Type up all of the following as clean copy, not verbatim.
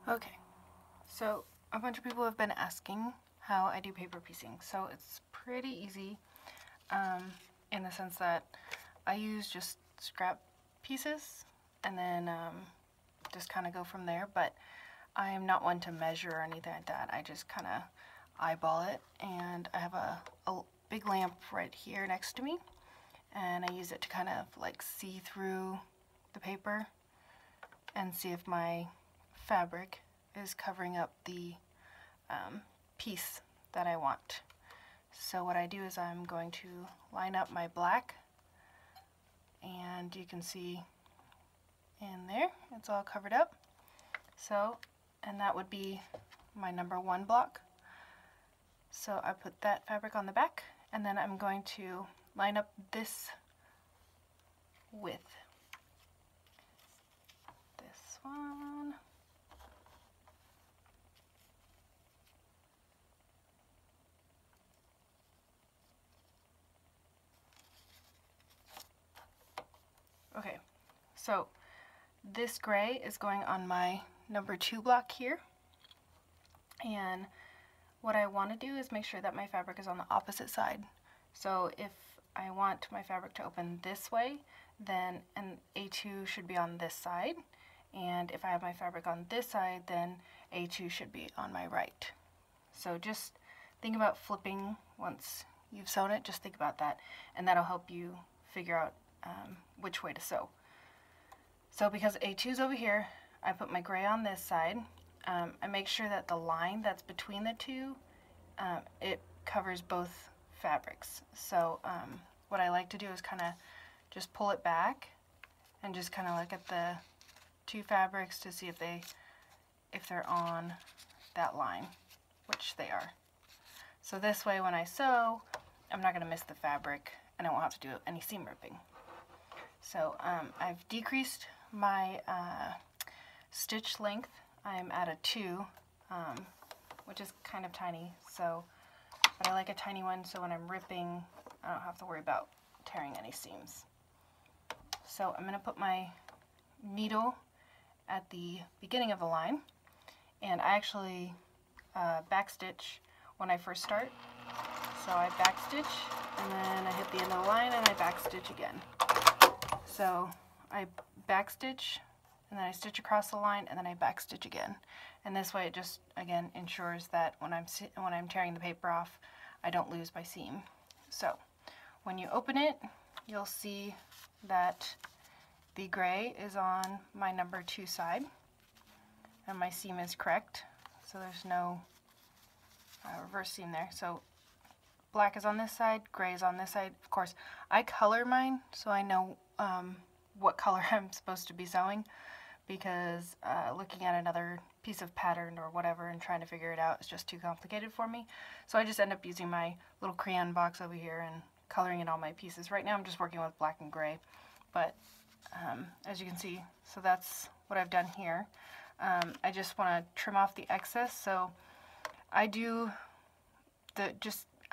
Okay, so a bunch of people have been asking how I do paper piecing. So it's pretty easy in the sense that I use just scrap pieces and then just kind of go from there. But I am not one to measure or anything like that. I just kind of eyeball it, and I have a big lamp right here next to me, and I use it to kind of like see through the paper and see if my fabric is covering up the piece that I want. So what I do is I'm going to line up my black, and you can see in there it's all covered up. So, and that would be my number 1 block. So I put that fabric on the back, and then I'm going to line up this with this one. Okay, so this gray is going on my number 2 block here, and what I want to do is make sure that my fabric is on the opposite side. So if I want my fabric to open this way, then an A2 should be on this side, and if I have my fabric on this side, then A2 should be on my right. So just think about flipping once you've sewn it. Just think about that, and that'll help you figure out which way to sew. So because A2 is over here, I put my gray on this side. I make sure that the line that's between the two, it covers both fabrics. So what I like to do is kind of just pull it back and just kind of look at the two fabrics to see if they're on that line, which they are. So this way when I sew, I'm not going to miss the fabric, and I won't have to do any seam ripping. So I've decreased my stitch length. I'm at a 2, which is kind of tiny, so, but I like a tiny one so when I'm ripping, I don't have to worry about tearing any seams. So I'm going to put my needle at the beginning of the line, and I actually backstitch when I first start. So I backstitch, and then I hit the end of the line, and I backstitch again. So I backstitch, and then I stitch across the line, and then I backstitch again. And this way it just, again, ensures that when I'm tearing the paper off, I don't lose my seam. So when you open it, you'll see that the gray is on my number 2 side, and my seam is correct. So there's no reverse seam there. So black is on this side, gray is on this side. Of course, I color mine so I know what color I'm supposed to be sewing, because looking at another piece of pattern or whatever and trying to figure it out is just too complicated for me. So I just end up using my little crayon box over here and coloring in all my pieces. Right now I'm just working with black and gray, but as you can see, so that's what I've done here. I just want to trim off the excess, so I do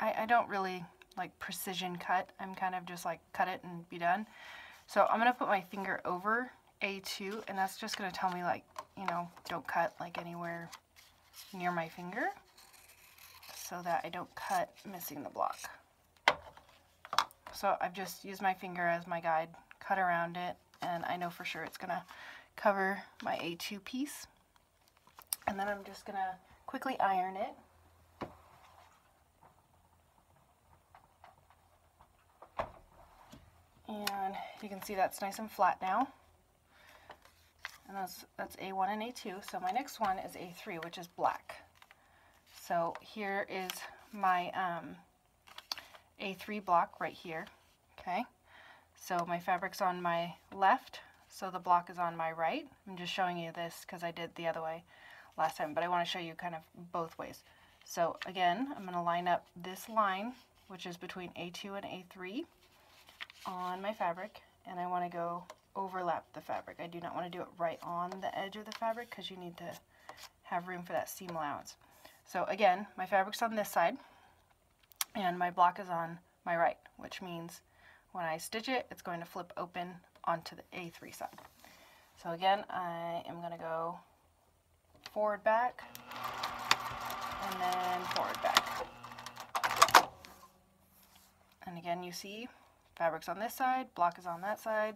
I don't really like precision cut. I'm kind of just like cut it and be done. So I'm going to put my finger over A2, and that's just going to tell me, like, you know, don't cut like anywhere near my finger so that I don't cut missing the block. So I've just used my finger as my guide, cut around it, and I know for sure it's going to cover my A2 piece. And then I'm just going to quickly iron it. And you can see that's nice and flat now. And that's A1 and A2. So my next one is A3, which is black. So here is my A3 block right here. Okay. So my fabric's on my left, so the block is on my right. I'm just showing you this because I did the other way last time, but I want to show you kind of both ways. So again, I'm going to line up this line, which is between A2 and A3, on my fabric, and I want to go overlap the fabric. I do not want to do it right on the edge of the fabric because you need to have room for that seam allowance. So again, my fabric's on this side and my block is on my right, which means when I stitch it, it's going to flip open onto the A3 side. So again, I am going to go forward, back, and then forward, back. And again, you see fabric's on this side, block is on that side.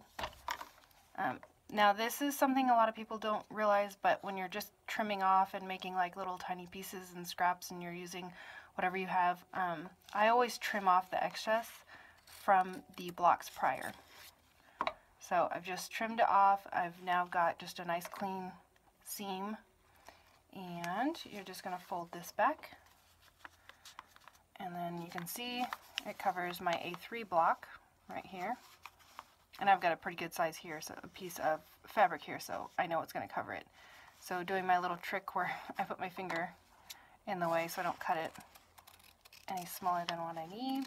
Now this is something a lot of people don't realize, but when you're just trimming off and making like little tiny pieces and scraps and you're using whatever you have, I always trim off the excess from the blocks prior. So I've just trimmed it off. I've now got just a nice clean seam, and you're just going to fold this back, and then you can see it covers my A3 block right here. And I've got a pretty good size here, so a piece of fabric here, so I know it's going to cover it. So doing my little trick where I put my finger in the way so I don't cut it any smaller than what I need.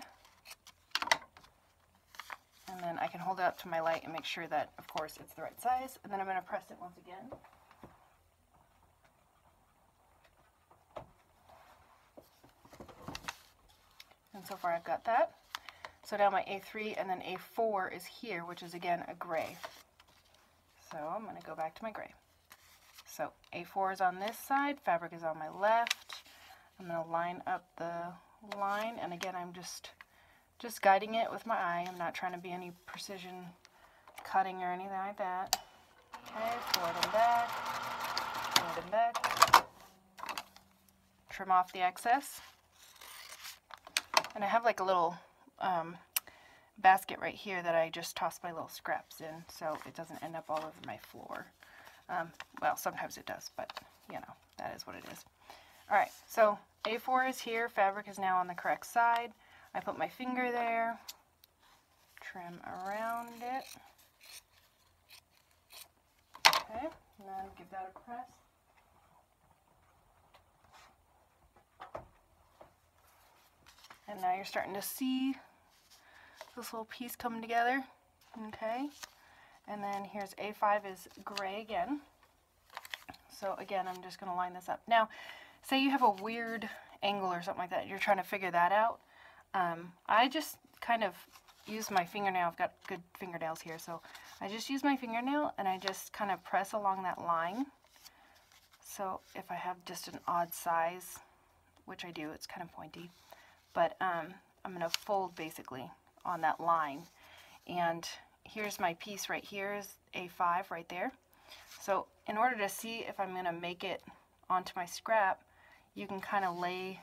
And then I can hold it up to my light and make sure that, of course, it's the right size. And then I'm going to press it once again. And so far I've got that. So now my A3 and then A4 is here, which is again a gray. So I'm going to go back to my gray. So A4 is on this side, fabric is on my left. I'm going to line up the line, and again I'm just guiding it with my eye. I'm not trying to be any precision cutting or anything like that. Okay, forward and back, forward and back. Trim off the excess. And I have like a little basket right here that I just toss my little scraps in so it doesn't end up all over my floor. Well, sometimes it does, but you know, that is what it is. Alright, so A4 is here, fabric is now on the correct side. I put my finger there, trim around it. Okay, and then give that a press. And now you're starting to see this little piece coming together. Okay, and then here's A5 is gray again. So again, I'm just going to line this up. Now, say you have a weird angle or something like that, you're trying to figure that out. I just kind of use my fingernail. I've got good fingernails here, so I just use my fingernail and I just kind of press along that line. So if I have just an odd size, which I do, it's kind of pointy, but I'm going to fold basically on that line. And here's my piece right here is A5 right there. So in order to see if I'm going to make it onto my scrap, you can kind of lay,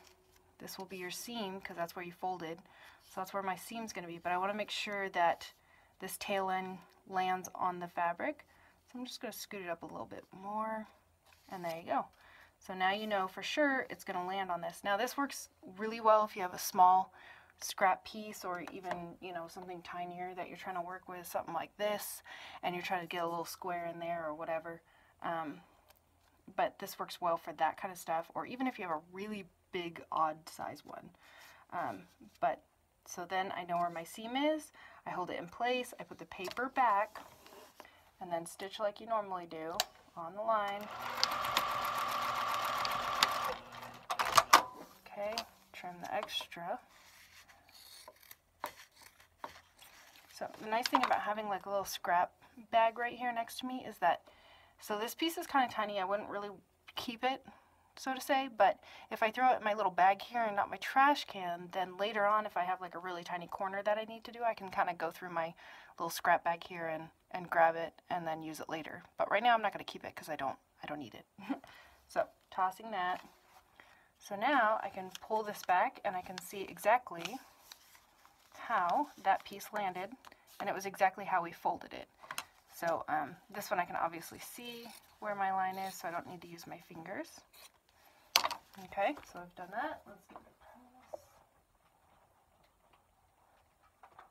this will be your seam because that's where you folded. So that's where my seam's going to be. But I want to make sure that this tail end lands on the fabric. So I'm just going to scoot it up a little bit more. And there you go. So now you know for sure it's going to land on this. Now this works really well if you have a small scrap piece or even, you know, something tinier that you're trying to work with, something like this, and you're trying to get a little square in there or whatever. But this works well for that kind of stuff, or even if you have a really big odd size one. But so then I know where my seam is, I hold it in place, I put the paper back, and then stitch like you normally do on the line. Okay, trim the extra. So the nice thing about having like a little scrap bag right here next to me is that, so this piece is kind of tiny, I wouldn't really keep it, so to say, but if I throw it in my little bag here and not my trash can, then later on if I have like a really tiny corner that I need to do, I can kind of go through my little scrap bag here and grab it and then use it later. But right now I'm not going to keep it because I don't need it. So tossing that. So now I can pull this back and I can see exactly how that piece landed, and it was exactly how we folded it. So this one I can obviously see where my line is, so I don't need to use my fingers. Okay, so I've done that. Let's give it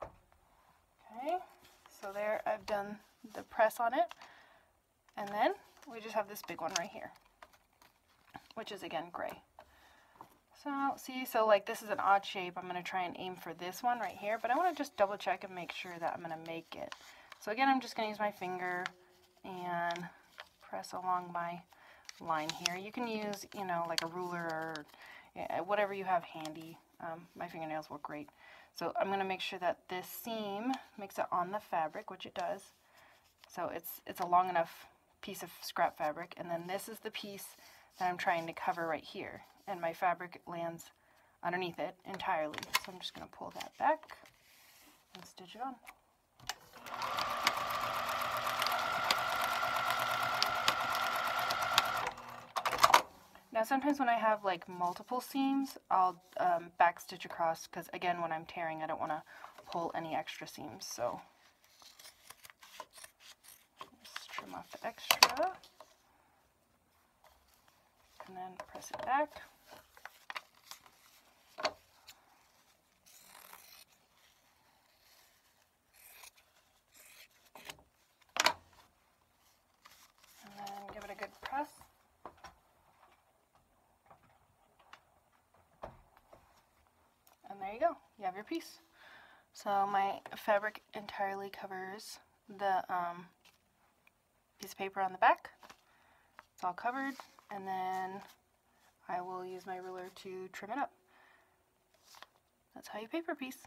a press. Okay, so there I've done the press on it, and then we just have this big one right here, which is again gray. So see, so like this is an odd shape. I'm going to try and aim for this one right here, but I want to just double check and make sure that I'm going to make it. So again, I'm just going to use my finger and press along my line here. You can use, you know, like a ruler or whatever you have handy. My fingernails work great. So I'm going to make sure that this seam makes it on the fabric, which it does. So it's a long enough piece of scrap fabric, and then this is the piece that I'm trying to cover right here, and my fabric lands underneath it entirely. So I'm just going to pull that back and stitch it on. Now sometimes when I have like multiple seams, I'll back stitch across, because again, when I'm tearing, I don't want to pull any extra seams. So just trim off the extra and then press it back. And then give it a good press. And there you go, you have your piece. So my fabric entirely covers the piece of paper on the back. It's all covered, and then I will use my ruler to trim it up. That's how you paper piece.